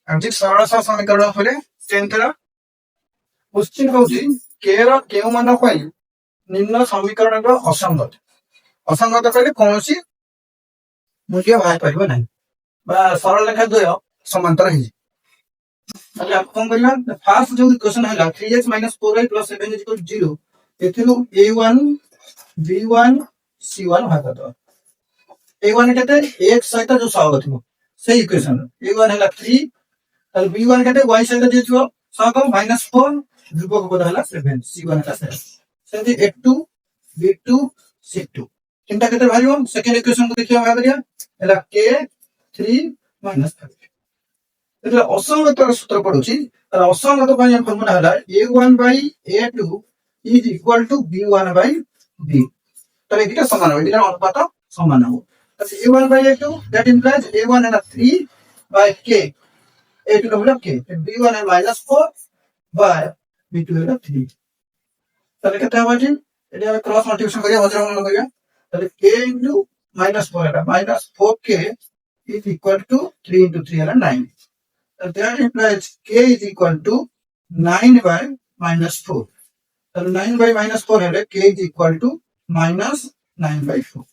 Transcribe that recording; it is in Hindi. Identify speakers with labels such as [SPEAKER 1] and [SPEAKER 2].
[SPEAKER 1] ठीक सरल समीकरण होले 10th रा क्वेश्चन होची के रा केउ मान पई निम्न समीकरण रो असंगत असंगत कहले कोनोसी मूल्य बाहर परिबो नाही बा सरल रेखा द्वय समांतर हे ताले आप कोन करिया फर्स्ट जो क्वेश्चन हैला 3x 4y 7 0 एथिलु a1 b1 c1 भाग दो a1 केते x सहित जो सहग थिबो सेही इक्वेशन a1 हैला 3 ताले b1 केते y सहित जे थियो सहग -4 ध्रुवक पद हैला 7 c1 हैला 7 सेंति a2 b2 c2 चिंता केते भारियो सेकंड इक्वेशन को देखियो भाग करिया हैला k3 -5 એટલે અસંગતર સૂત્ર પડુଛି ତାର ଅସଙ୍ଗତ ପାଇଁ ଫର୍ମୁଲା ହେଲା a1 by a2 is equal to b1 by b ତାହେଲେ ଏଇଟା ସମାନ ହେବ ଏଇଟା ଅନୁପାତ ସମାନ ହେବ ତାହେଲେ a1 by a2 that implies a1 ହେଲା 3 by k a2 ହେଲା k b1 है -4 by b2 ହେଲା 3 ତାହେଲେ କେତେ ହେବ ଏଠି ଏଠି ଆମେ କ୍ରସ ମଲ୍ଟିପ୍ଲିକେସନ କରିବା ବଜ୍ରମୂଳ କରିବା ତାହେଲେ k into -4 ହେଲା -4k is equal to 3 into 3 ହେଲା 9 that implies k is equal to 9 by -4. So 9 by -4 है k is equal to -9 by 4.